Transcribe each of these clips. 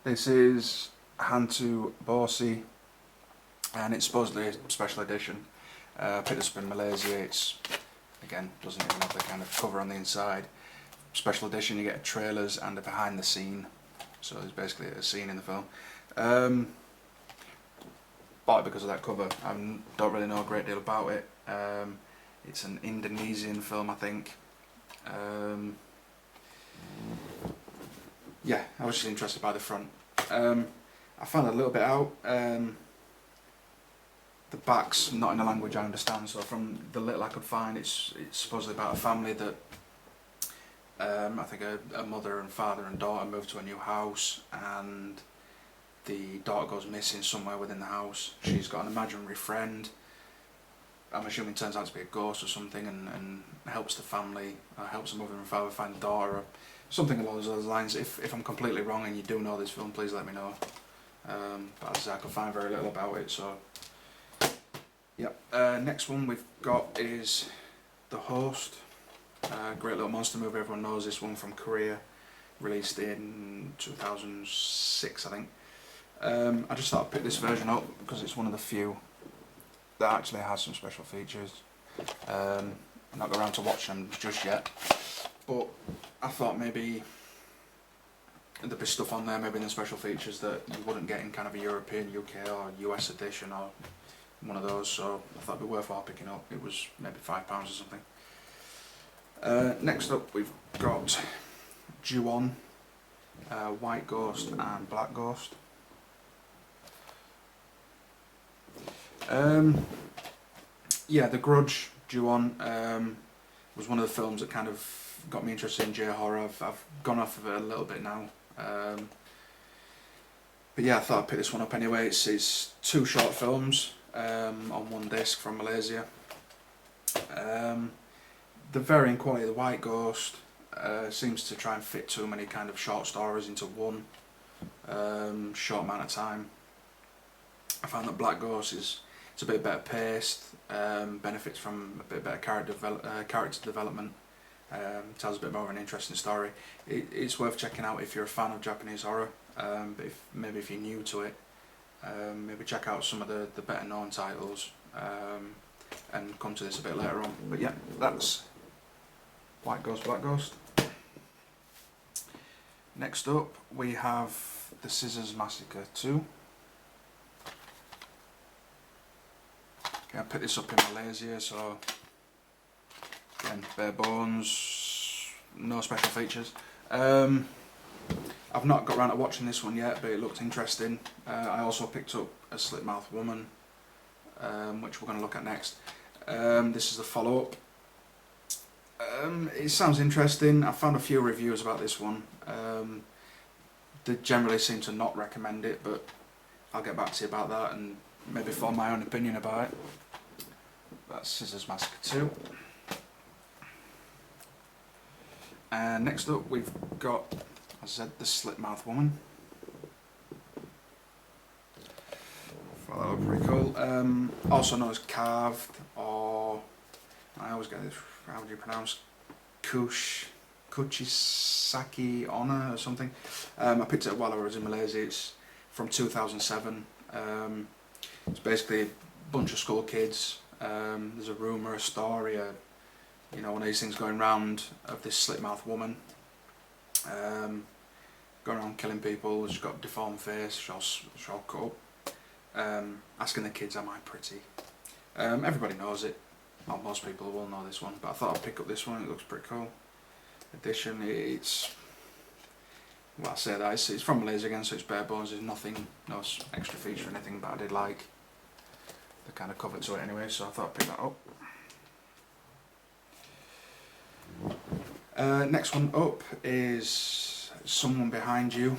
This is Hantu Aborsi, and it's supposedly a special edition. Picked this up in Malaysia. It's, again, doesn't even have the kind of cover on the inside. Special edition, you get trailers and a behind the scene, so there's basically a scene in the film. Bought it because of that cover. I don't really know a great deal about it. It's an Indonesian film, I think. Yeah, I was just interested by the front. I found a little bit out. The back's not in a language I understand, so from the little I could find, it's supposedly about a family that I think a mother and father and daughter moved to a new house, and the daughter goes missing somewhere within the house. She's got an imaginary friend. I'm assuming turns out to be a ghost or something, and helps the family, helps the mother and father find the daughter, or something along those lines. If I'm completely wrong and you do know this film, please let me know. But as I say, I could find very little about it, so yep. Next one we've got is The Host. Great little monster movie, everyone knows this one, from Korea, released in 2006 I think. I just thought I'd pick this version up because it's one of the few that actually has some special features. I've not got around to watching them just yet, but I thought maybe there'd be stuff on there, maybe in the special features, that you wouldn't get in kind of a European, UK or US edition or one of those, so I thought it'd be worthwhile picking up. It was maybe £5 or something. Next up we've got Ju-on, White Ghost and Black Ghost. Yeah, The Grudge, Ju-on, was one of the films that kind of got me interested in J-horror. I've gone off of it a little bit now, but yeah, I thought I'd pick this one up anyway. It's two short films on one disc from Malaysia. The varying quality of The White Ghost seems to try and fit too many kind of short stories into one short amount of time. I found that Black Ghost it's a bit better paced, benefits from a bit better character development, tells a bit more of an interesting story. It's worth checking out if you're a fan of Japanese horror, but maybe if you're new to it, maybe check out some of the better known titles, and come to this a bit later on. But yeah, that's White Ghost, Black Ghost. Next up we have The Scissors Massacre 2. I picked this up in Malaysia, so again, bare bones, no special features. I've not got around to watching this one yet, but it looked interesting. I also picked up A Slit Mouth Woman, which we're going to look at next. This is the follow-up. It sounds interesting. I found a few reviews about this one. They generally seem to not recommend it, but I'll get back to you about that and maybe form my own opinion about it. That's Scissors Massacre 2. And next up we've got, as I said, The Slit Mouth Woman. Thought that looked pretty cool. Also known as Carved, or I always get this, how would you pronounce, Kuchisaki Honor or something. I picked it up while I was in Malaysia. It's from 2007. It's basically a bunch of school kids. There's a rumour, a story, one of these things going round of this slit mouth woman, going around killing people. She's got a deformed face, she's all cut up, asking the kids, am I pretty? Everybody knows it, or most people will know this one, but I thought I'd pick up this one. It looks pretty cool. Edition, it's, well, I say that, it's from Malaysia again, so it's bare bones. There's nothing, no extra feature or anything, but I did like the kind of cover to it anyway, so I thought I'd pick that up. Next one up is Someone Behind You.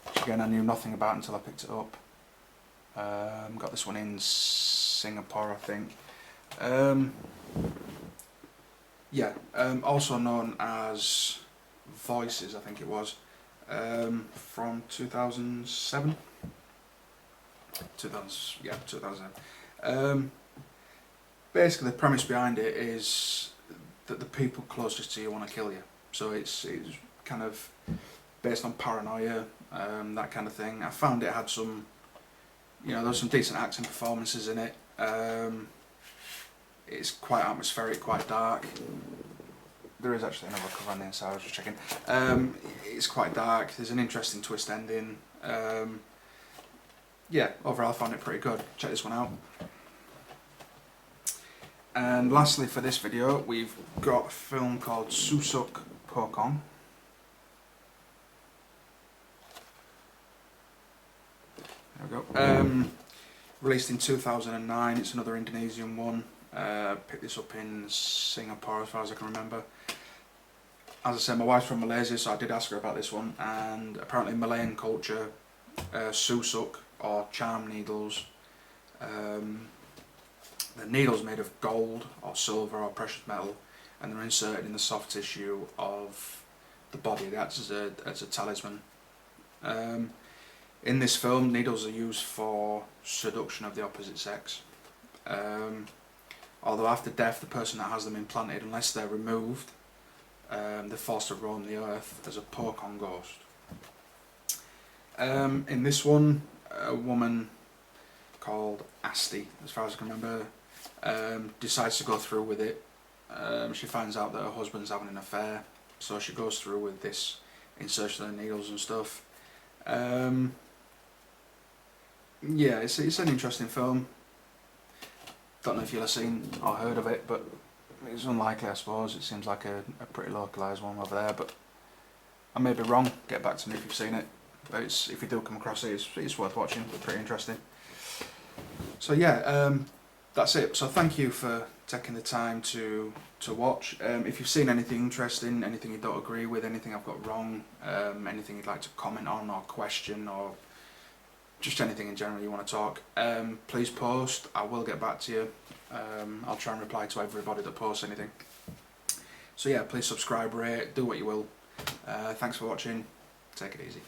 Which again I knew nothing about until I picked it up. Got this one in Singapore, I think. Yeah, also known as Voices, I think it was. From 2007. 2007. Basically, the premise behind it is that the people closest to you want to kill you. so it's kind of based on paranoia, that kind of thing. I found it had some, there was some decent acting performances in it. It's quite atmospheric, quite dark. There is actually another cover on the inside, I was just checking. It's quite dark, there's an interesting twist ending. Yeah, overall I found it pretty good. Check this one out. And lastly for this video, we've got a film called Susuk Pocong. There we go. Released in 2009, it's another Indonesian one. Picked this up in Singapore as far as I can remember. As I said, my wife's from Malaysia, so I did ask her about this one, and apparently in Malayan culture, susuk, or charm needles, the needle's made of gold or silver or precious metal, and they're inserted in the soft tissue of the body. That's as a talisman. In this film, needles are used for seduction of the opposite sex. Although after death, the person that has them implanted, unless they're removed, they're forced to roam the earth as a Pocong ghost. In this one, a woman called Asti, as far as I can remember, decides to go through with it. She finds out that her husband's having an affair, so she goes through with this insertion of the needles and stuff. Yeah, it's an interesting film. Don't know if you'll have seen or heard of it, but it's unlikely, I suppose. It seems like a pretty localised one over there, but I may be wrong. Get back to me if you've seen it. But if you do come across it, it's worth watching. It's pretty interesting. So yeah, that's it. So thank you for taking the time to watch. If you've seen anything interesting, anything you don't agree with, anything I've got wrong, anything you'd like to comment on or question, or just anything in general you want to talk, please post. I will get back to you. I'll try and reply to everybody that posts anything. So yeah, please subscribe, rate, do what you will. Thanks for watching. Take it easy.